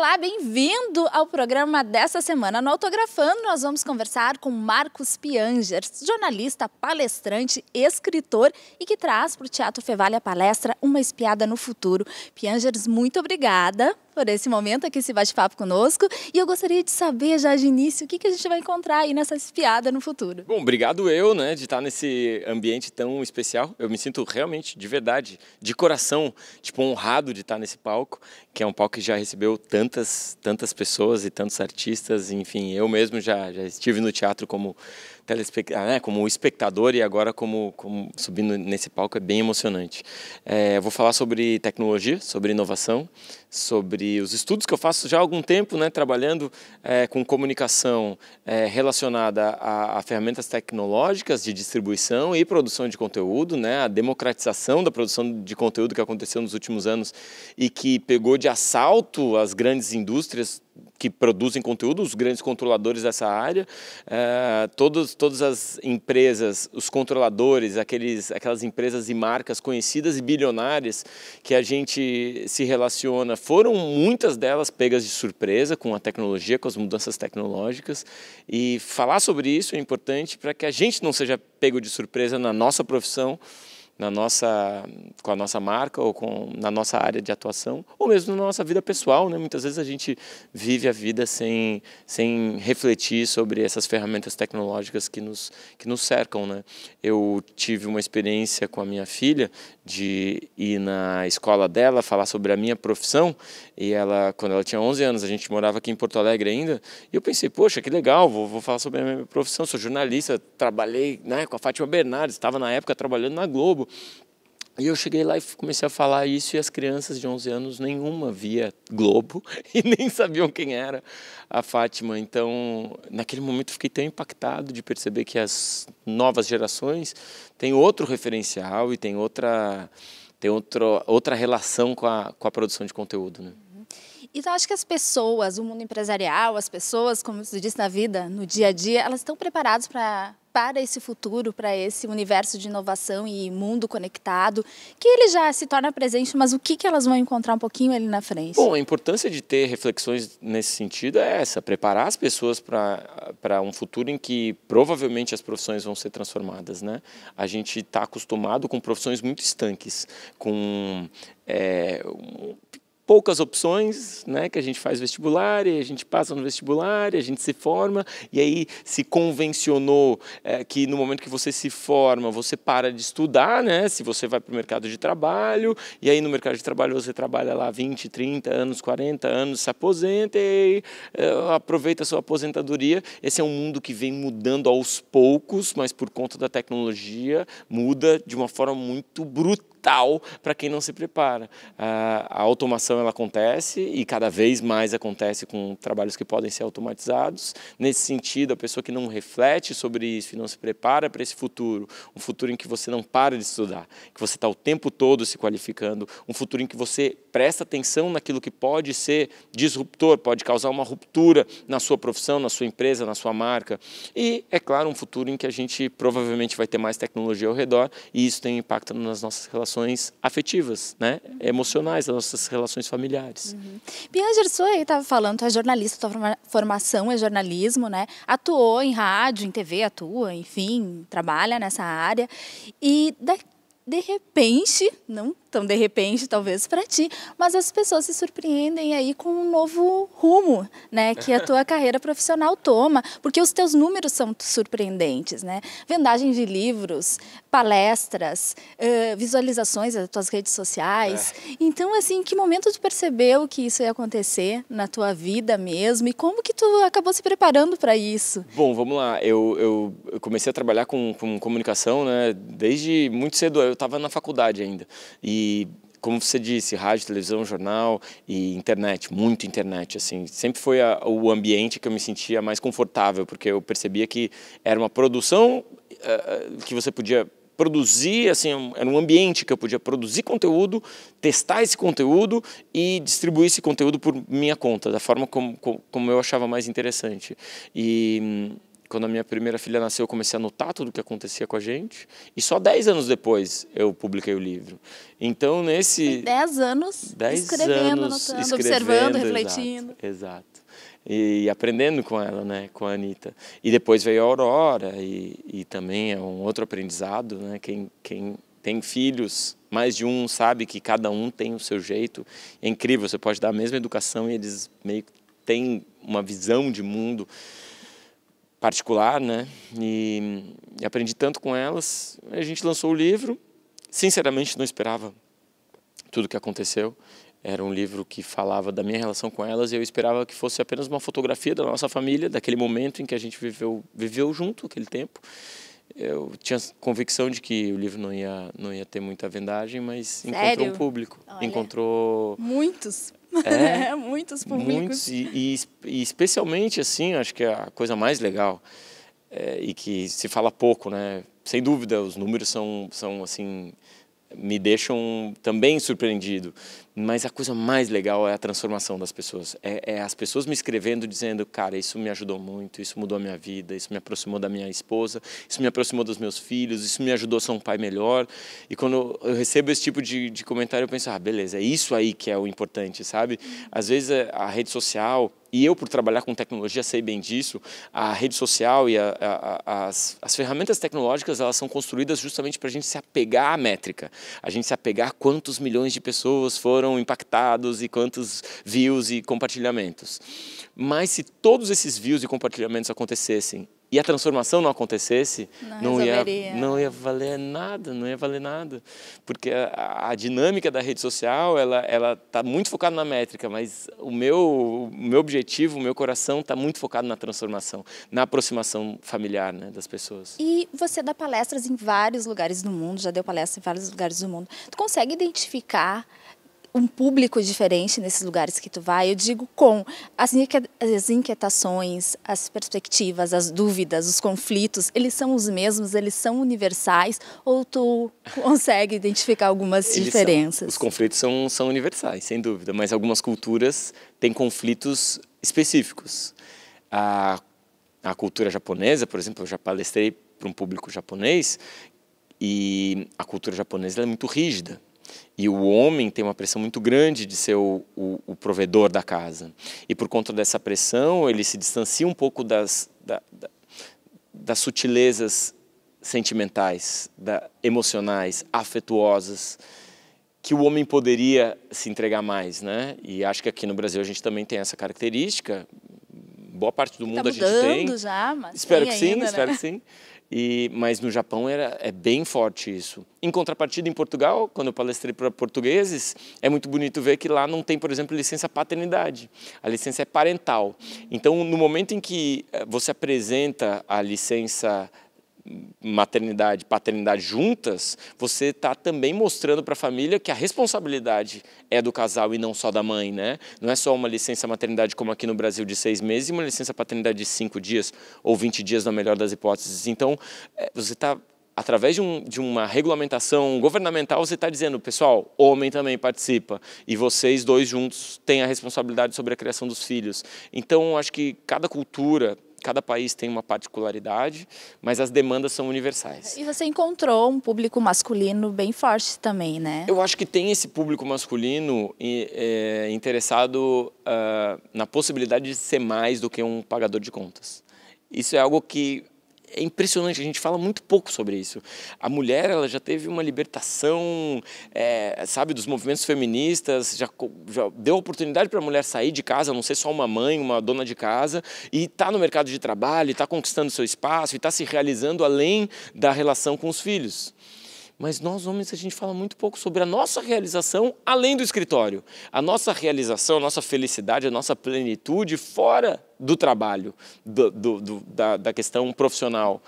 Olá, bem-vindo ao programa dessa semana. No Autografando, nós vamos conversar com Marcos Piangers, jornalista, palestrante, escritor e que traz para o Teatro Fevale a palestra Uma Espiada no Futuro. Piangers, muito obrigada por esse momento aqui, esse bate-papo conosco. E eu gostaria de saber, já de início, o que a gente vai encontrar aí nessa espiada no futuro. Bom, obrigado de estar nesse ambiente tão especial. Eu me sinto realmente, de verdade, de coração, honrado de estar nesse palco, que é um palco que já recebeu tantas pessoas e tantos artistas. Enfim, eu mesmo já estive no teatro como como espectador e agora como subindo nesse palco é bem emocionante. Eu vou falar sobre tecnologia, sobre inovação, sobre os estudos que eu faço já há algum tempo, trabalhando com comunicação relacionada a ferramentas tecnológicas de distribuição e produção de conteúdo, a democratização da produção de conteúdo que aconteceu nos últimos anos e que pegou de assalto as grandes indústrias que produzem conteúdo, os grandes controladores dessa área, todas as empresas, os controladores, aquelas empresas e marcas conhecidas e bilionárias que a gente se relaciona, foram muitas delas pegas de surpresa com a tecnologia, com as mudanças tecnológicas, e falar sobre isso é importante para que a gente não seja pego de surpresa na nossa profissão, com a nossa marca ou na nossa área de atuação, ou mesmo na nossa vida pessoal, Muitas vezes a gente vive a vida sem refletir sobre essas ferramentas tecnológicas que nos cercam, Eu tive uma experiência com a minha filha de ir na escola dela falar sobre a minha profissão, e quando ela tinha 11 anos, a gente morava aqui em Porto Alegre ainda, e eu pensei, poxa, que legal, vou falar sobre a minha profissão, sou jornalista, trabalhei com a Fátima Bernardes, estava na época trabalhando na Globo. E eu cheguei lá e comecei a falar isso, e as crianças de 11 anos, nenhuma via Globo e nem sabiam quem era a Fátima. Então, naquele momento, fiquei tão impactado de perceber que as novas gerações têm outro referencial e têm outra relação com a produção de conteúdo, Então, acho que as pessoas, o mundo empresarial, as pessoas, como você disse, na vida, no dia a dia, elas estão preparadas para esse futuro, para esse universo de inovação e mundo conectado, que ele já se torna presente, mas o que elas vão encontrar um pouquinho ali na frente? Bom, a importância de ter reflexões nesse sentido é essa, preparar as pessoas para um futuro em que provavelmente as profissões vão ser transformadas, A gente está acostumado com profissões muito estanques, com poucas opções, que a gente faz vestibular, e a gente passa no vestibular, e a gente se forma, e aí se convencionou que no momento que você se forma, você para de estudar, se você vai para o mercado de trabalho, e aí no mercado de trabalho você trabalha lá 20, 30 anos, 40 anos, se aposenta e aproveita a sua aposentadoria. Esse é um mundo que vem mudando aos poucos, mas por conta da tecnologia muda de uma forma muito brutal para quem não se prepara. A automação ela acontece e cada vez mais acontece com trabalhos que podem ser automatizados. Nesse sentido, a pessoa que não reflete sobre isso e não se prepara para esse futuro, um futuro em que você não para de estudar, que você está o tempo todo se qualificando, um futuro em que você presta atenção naquilo que pode ser disruptor, pode causar uma ruptura na sua profissão, na sua empresa, na sua marca. E, é claro, um futuro em que a gente provavelmente vai ter mais tecnologia ao redor e isso tem impacto nas nossas relações afetivas, emocionais, das nossas relações familiares. Piangers, você estava falando, tu é jornalista, tua formação é jornalismo, Atuou em rádio, em TV, enfim, trabalha nessa área. E de repente, não tão de repente talvez para ti, mas as pessoas se surpreendem aí com um novo rumo, que a tua carreira profissional toma, porque os teus números são surpreendentes, Vendagem de livros, palestras, visualizações das tuas redes sociais. Então, assim, em que momento tu percebeu que isso ia acontecer na tua vida mesmo e como que tu acabou se preparando para isso? Bom, vamos lá. Eu comecei a trabalhar com comunicação, desde muito cedo. Eu estava na faculdade ainda. E, como você disse, rádio, televisão, jornal e internet, muito internet, assim. Sempre foi o ambiente que eu me sentia mais confortável, porque eu percebia que era uma produção que você podia produzir, assim, era um ambiente que eu podia produzir conteúdo, testar esse conteúdo e distribuir esse conteúdo por minha conta, da forma como eu achava mais interessante. E quando a minha primeira filha nasceu, eu comecei a anotar tudo o que acontecia com a gente. E só 10 anos depois eu publiquei o livro. Então, nesse... 10 anos 10 escrevendo, anos anotando, observando, escrevendo, refletindo. exato. E aprendendo com ela, né, com a Anitta. E depois veio a Aurora, e também é um outro aprendizado, né? Quem tem filhos, mais de um, sabe que cada um tem o seu jeito. É incrível, você pode dar a mesma educação e eles meio que têm uma visão de mundo particular, né? E aprendi tanto com elas. A gente lançou o livro. Sinceramente, não esperava tudo o que aconteceu. Era um livro que falava da minha relação com elas e eu esperava que fosse apenas uma fotografia da nossa família, daquele momento em que a gente viveu junto, aquele tempo. Eu tinha convicção de que o livro não ia ter muita vendagem, mas Sério? encontrou um público. Olha, encontrou... muitos. Muitos públicos. Muitos, e especialmente, assim, acho que é a coisa mais legal, e que se fala pouco, né? Sem dúvida, os números são assim, me deixam também surpreendido. Mas a coisa mais legal é a transformação das pessoas. É as pessoas me escrevendo, dizendo, cara, isso me ajudou muito, isso mudou a minha vida, isso me aproximou da minha esposa, isso me aproximou dos meus filhos, isso me ajudou a ser um pai melhor. E quando eu recebo esse tipo de comentário, eu penso, beleza, é isso aí que é o importante, sabe? Às vezes a rede social, e eu por trabalhar com tecnologia sei bem disso, a rede social e as ferramentas tecnológicas, elas são construídas justamente para a gente se apegar à métrica, a gente se apegar a quantos milhões de pessoas foram impactados e quantos views e compartilhamentos. Mas se todos esses views e compartilhamentos acontecessem e a transformação não acontecesse, não ia valer nada, porque a dinâmica da rede social, ela está muito focada na métrica, mas o meu objetivo, o meu coração está muito focado na transformação, na aproximação familiar, né, das pessoas. E você dá palestras em vários lugares do mundo, já deu palestras em vários lugares do mundo. Tu consegue identificar um público diferente nesses lugares que tu vai? Eu digo com as inquietações, as perspectivas, as dúvidas, os conflitos, eles são os mesmos, eles são universais, ou tu consegue identificar algumas diferenças? Os conflitos são universais, sem dúvida, mas algumas culturas têm conflitos específicos. A cultura japonesa, por exemplo, eu já palestrei para um público japonês e a cultura japonesa é muito rígida. E o homem tem uma pressão muito grande de ser o provedor da casa. E por conta dessa pressão, ele se distancia um pouco das sutilezas sentimentais, emocionais, afetuosas, que o homem poderia se entregar mais, né? E acho que aqui no Brasil a gente também tem essa característica. Boa parte do mundo a gente tem. Já, mas espero que ainda, sim, né? espero que sim. Mas no Japão é bem forte isso. Em contrapartida, em Portugal, quando eu palestrei para portugueses, é muito bonito ver que lá não tem, por exemplo, licença paternidade. A licença é parental. Então, no momento em que você apresenta a licença maternidade, paternidade juntas, você está também mostrando para a família que a responsabilidade é do casal e não só da mãe, né? Não é só uma licença maternidade como aqui no Brasil de 6 meses e uma licença paternidade de 5 dias ou 20 dias na melhor das hipóteses. Então, você está, através de uma regulamentação governamental, você está dizendo, pessoal, homem também participa e vocês dois juntos têm a responsabilidade sobre a criação dos filhos. Então, acho que cada cultura, cada país tem uma particularidade, mas as demandas são universais. E você encontrou um público masculino bem forte também, né? Eu acho que tem esse público masculino interessado na possibilidade de ser mais do que um pagador de contas. Isso é algo que é impressionante, a gente fala muito pouco sobre isso. A mulher, ela já teve uma libertação, sabe, dos movimentos feministas, já deu oportunidade para a mulher sair de casa, não ser só uma mãe, uma dona de casa, e está no mercado de trabalho, está conquistando seu espaço, e está se realizando além da relação com os filhos. Mas nós, homens, a gente fala muito pouco sobre a nossa realização além do escritório. A nossa realização, a nossa felicidade, a nossa plenitude fora do trabalho, da questão profissional,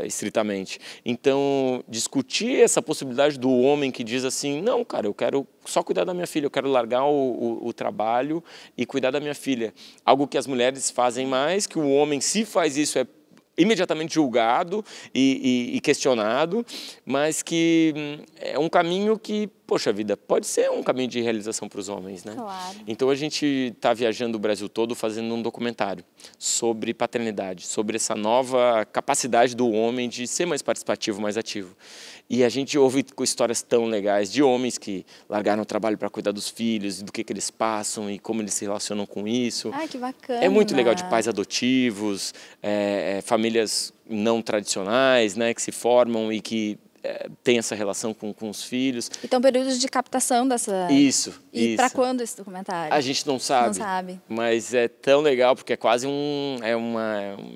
estritamente. Então, discutir essa possibilidade do homem que diz assim, não, cara, eu quero só cuidar da minha filha, eu quero largar o trabalho e cuidar da minha filha. Algo que as mulheres fazem mais, que o homem, se faz isso, é imediatamente julgado e questionado, mas que é um caminho que poxa vida, pode ser um caminho de realização para os homens, né? Claro. Então a gente está viajando o Brasil todo fazendo um documentário sobre paternidade, sobre essa nova capacidade do homem de ser mais participativo, mais ativo. E a gente ouve histórias tão legais de homens que largaram o trabalho para cuidar dos filhos, do que eles passam e como eles se relacionam com isso. Ai, que bacana. É muito legal, de pais adotivos, famílias não tradicionais, né, que se formam e que tem essa relação com os filhos. Então, períodos de captação dessa... Isso. E para quando esse documentário? A gente não sabe. Não sabe. Mas é tão legal, porque é quase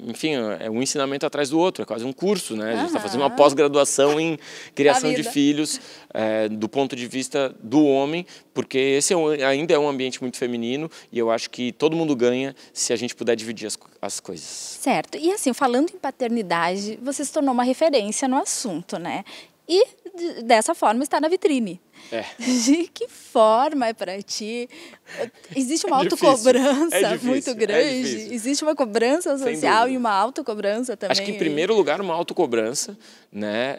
enfim, é um ensinamento atrás do outro, é quase um curso, né? A gente está fazendo uma pós-graduação em criação de filhos, do ponto de vista do homem, porque esse ainda é um ambiente muito feminino e eu acho que todo mundo ganha se a gente puder dividir as coisas. Certo. E assim, falando em paternidade, você se tornou uma referência no assunto, né? E dessa forma está na vitrine. De que forma é para ti? Existe uma autocobrança muito grande? Existe uma cobrança social e uma autocobrança também? Acho que, em primeiro lugar, uma autocobrança, né?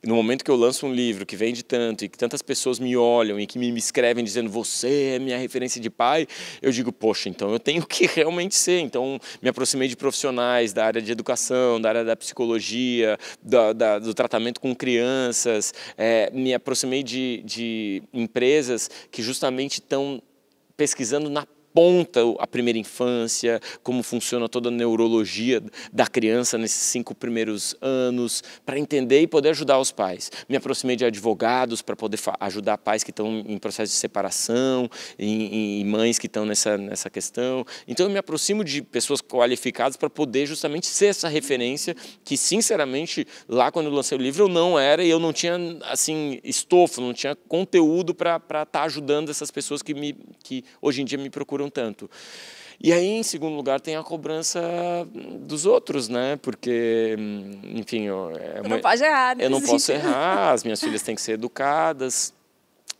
No momento que eu lanço um livro que vende tanto e que tantas pessoas me olham e que me escrevem dizendo você é minha referência de pai, eu digo, poxa, então eu tenho que realmente ser. Então, me aproximei de profissionais da área de educação, da área da psicologia, do tratamento com crianças, me aproximei de empresas que justamente estão pesquisando na ponta a primeira infância, como funciona toda a neurologia da criança nesses 5 primeiros anos, para entender e poder ajudar os pais. Me aproximei de advogados para poder ajudar pais que estão em processo de separação e mães que estão nessa questão. Então eu me aproximo de pessoas qualificadas para poder justamente ser essa referência que, sinceramente, lá quando eu lancei o livro eu não era e eu não tinha assim estofo, não tinha conteúdo para estar ajudando essas pessoas que hoje em dia me procuram tanto. E aí, em segundo lugar, tem a cobrança dos outros, né? Porque, enfim, não pode errar. Eu não posso errar, as minhas filhas têm que ser educadas.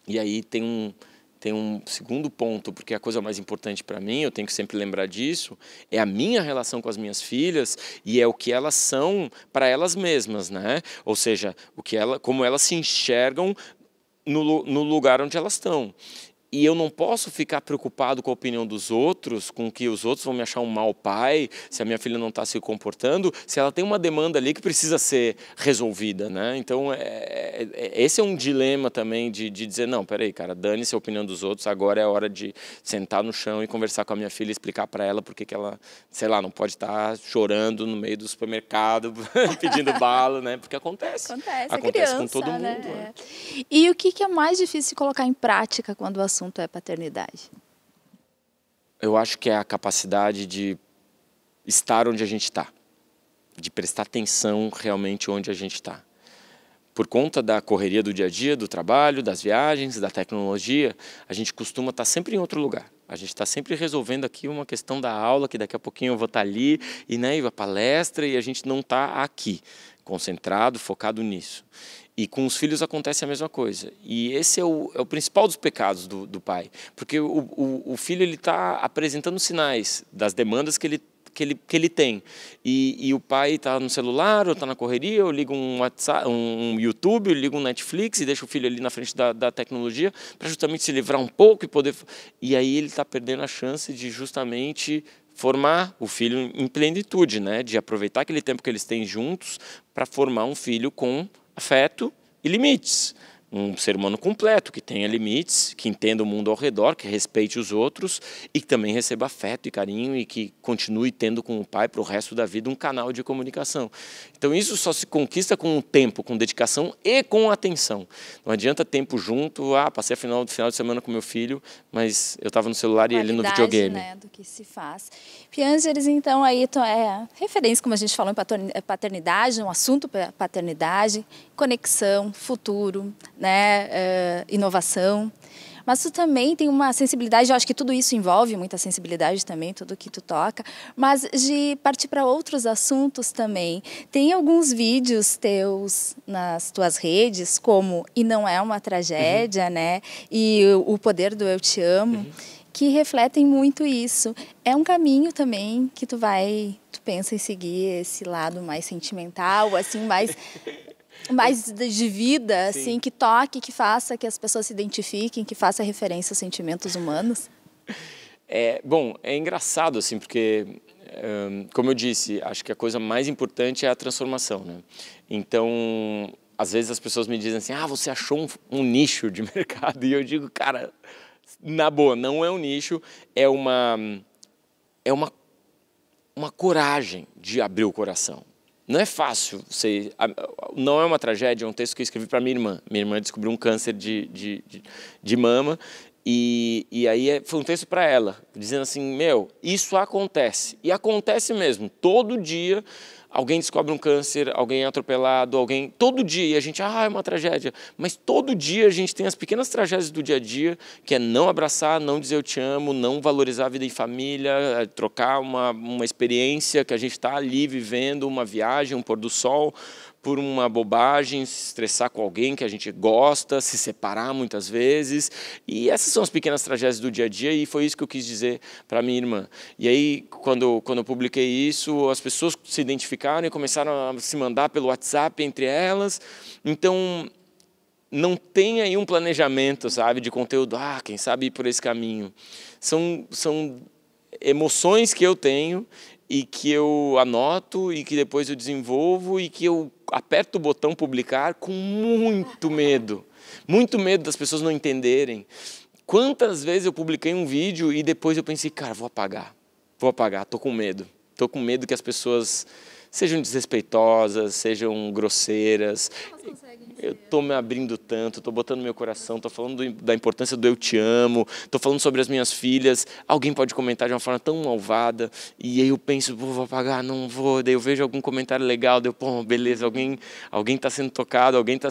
E aí tem um segundo ponto, porque a coisa mais importante para mim, eu tenho que sempre lembrar disso, é a minha relação com as minhas filhas e é o que elas são para elas mesmas, né? Ou seja, como elas se enxergam no lugar onde elas estão. E eu não posso ficar preocupado com a opinião dos outros, com que os outros vão me achar um mau pai, se a minha filha não está se comportando, se ela tem uma demanda ali que precisa ser resolvida, né? Então, esse é um dilema também de dizer, não, peraí, cara, dane-se a opinião dos outros, agora é a hora de sentar no chão e conversar com a minha filha e explicar para ela porque que ela, sei lá, não pode estar chorando no meio do supermercado, pedindo bala, né? Porque acontece criança, com todo mundo. Né? E o que é mais difícil de colocar em prática quando o assunto é paternidade? Eu acho que é a capacidade de estar onde a gente está, de prestar atenção realmente onde a gente está. Por conta da correria do dia a dia, do trabalho, das viagens, da tecnologia, a gente costuma estar sempre em outro lugar. A gente está sempre resolvendo aqui uma questão da aula, que daqui a pouquinho eu vou estar ali, e a palestra, e a gente não está aqui, concentrado, focado nisso. E com os filhos acontece a mesma coisa. E esse é o principal dos pecados do pai. Porque o filho está apresentando sinais das demandas que ele tem. E o pai está no celular, ou está na correria, ou liga um WhatsApp, um YouTube, ou liga um Netflix e deixa o filho ali na frente da tecnologia para justamente se livrar um pouco e poder... E aí ele está perdendo a chance de justamente formar o filho em plenitude, né? De aproveitar aquele tempo que eles têm juntos para formar um filho com afeto e limites. Um ser humano completo, que tenha limites, que entenda o mundo ao redor, que respeite os outros e que também receba afeto e carinho e que continue tendo com o pai para o resto da vida um canal de comunicação. Então isso só se conquista com o tempo, com dedicação e com atenção. Não adianta tempo junto, passei final de semana com meu filho, mas eu estava no celular e ele no videogame. Né, do que se faz. Piangeres, então, aí referência, como a gente falou em paternidade, um assunto paternidade, conexão, futuro, né, inovação, mas tu também tem uma sensibilidade, eu acho que tudo isso envolve muita sensibilidade também, tudo que tu toca, mas de partir para outros assuntos também. Tem alguns vídeos teus nas tuas redes, como E Não É Uma Tragédia, né, e O Poder do Eu Te Amo, que refletem muito isso. É um caminho também que tu pensa em seguir esse lado mais sentimental, assim, mais... mais de vida, assim, que toque, que faça que as pessoas se identifiquem, que faça referência aos sentimentos humanos? Bom, é engraçado, assim, porque, como eu disse, acho que a coisa mais importante é a transformação, né? Então, às vezes as pessoas me dizem assim, você achou um nicho de mercado, e eu digo, cara, na boa, não é um nicho, é uma coragem de abrir o coração. Não é fácil, não é uma tragédia, é um texto que eu escrevi para minha irmã. Minha irmã descobriu um câncer de mama e aí foi um texto para ela, dizendo assim, isso acontece. E acontece mesmo, todo dia alguém descobre um câncer, alguém é atropelado, todo dia, e a gente, é uma tragédia. Mas todo dia a gente tem as pequenas tragédias do dia a dia, que é não abraçar, não dizer eu te amo, não valorizar a vida em família, trocar uma experiência que a gente está ali vivendo, uma viagem, um pôr do sol, por uma bobagem, se estressar com alguém que a gente gosta, se separar muitas vezes. E essas são as pequenas tragédias do dia a dia e foi isso que eu quis dizer para minha irmã. E aí, quando eu publiquei isso, as pessoas se identificaram e começaram a se mandar pelo WhatsApp entre elas. Então, não tem aí um planejamento, sabe, de conteúdo, quem sabe ir por esse caminho. São emoções que eu tenho e que eu anoto e que depois eu desenvolvo e que eu aperto o botão publicar com muito medo das pessoas não entenderem. Quantas vezes eu publiquei um vídeo e depois eu pensei, cara, vou apagar, tô com medo que as pessoas sejam desrespeitosas, sejam grosseiras. Eu estou me abrindo tanto, estou botando meu coração, estou falando da importância do eu te amo, estou falando sobre as minhas filhas, alguém pode comentar de uma forma tão malvada, e aí eu penso, vou apagar, não vou, daí eu vejo algum comentário legal, beleza, alguém está sendo tocado, alguém está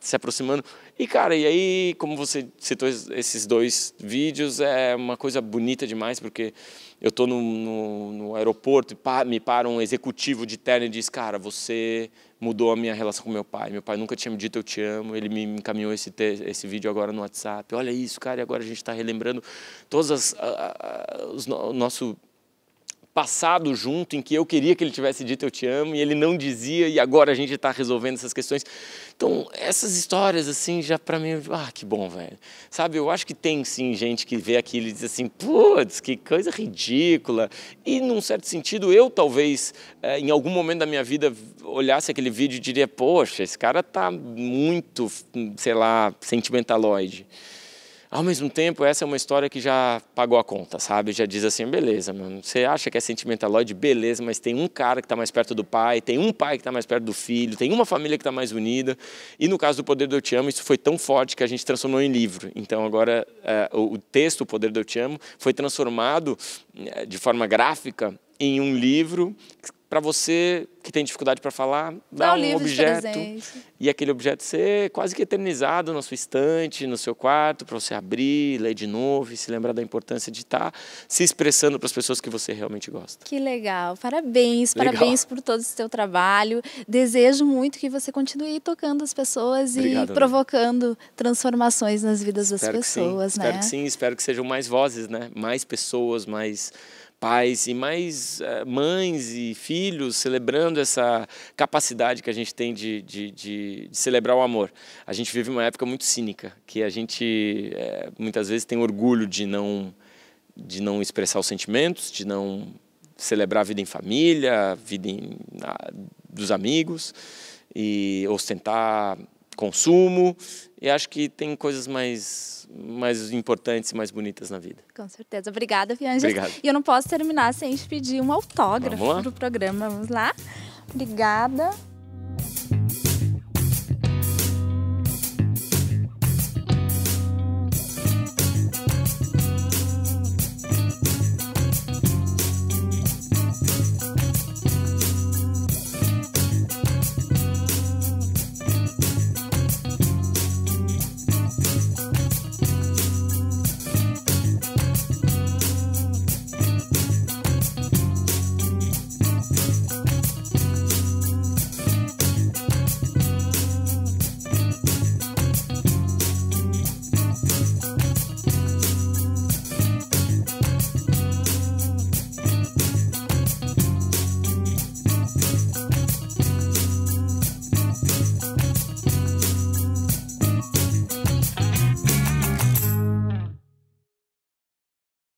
se aproximando. E, cara, e aí, como você citou esses 2 vídeos, é uma coisa bonita demais, porque eu estou no aeroporto e me para um executivo de terno e diz, cara, você mudou a minha relação com meu pai. Meu pai nunca tinha me dito eu te amo, ele me encaminhou esse vídeo agora no WhatsApp. Olha isso, cara, e agora a gente está relembrando todas o nosso passado junto, em que eu queria que ele tivesse dito eu te amo, e ele não dizia, e agora a gente está resolvendo essas questões. Então, essas histórias, assim, já para mim, que bom, velho. Sabe, eu acho que tem, sim, gente que vê aquilo e diz assim, putz, que coisa ridícula. E, num certo sentido, eu talvez, em algum momento da minha vida, olhasse aquele vídeo e diria, poxa, esse cara tá muito, sei lá, sentimentaloide. Ao mesmo tempo, essa é uma história que já pagou a conta, sabe? Já diz assim, beleza, mano, você acha que é sentimentaloide? Beleza, mas tem um cara que está mais perto do pai, tem um pai que está mais perto do filho, tem uma família que está mais unida. E no caso do Poder do Eu Te Amo, isso foi tão forte que a gente transformou em livro. Então agora o texto, O Poder do Eu Te Amo, foi transformado de forma gráfica em um livro para você que tem dificuldade para falar, dar um objeto e aquele objeto ser quase que eternizado na sua estante, no seu quarto, para você abrir, ler de novo e se lembrar da importância de estar se expressando para as pessoas que você realmente gosta. Que legal, parabéns por todo esse seu trabalho. Desejo muito que você continue tocando as pessoas e provocando transformações nas vidas das pessoas, né? Espero que sim, espero que sejam mais vozes, né? Mais pessoas, mais pais e mais mães e filhos celebrando essa capacidade que a gente tem de celebrar o amor. A gente vive uma época muito cínica, que a gente muitas vezes tem orgulho de não expressar os sentimentos, de não celebrar a vida em família, a vida dos amigos, e ostentar consumo, e acho que tem coisas mais importantes e mais bonitas na vida. Com certeza. Obrigada, Fianges. Obrigado. E eu não posso terminar sem te pedir um autógrafo para o programa. Vamos lá? Obrigada.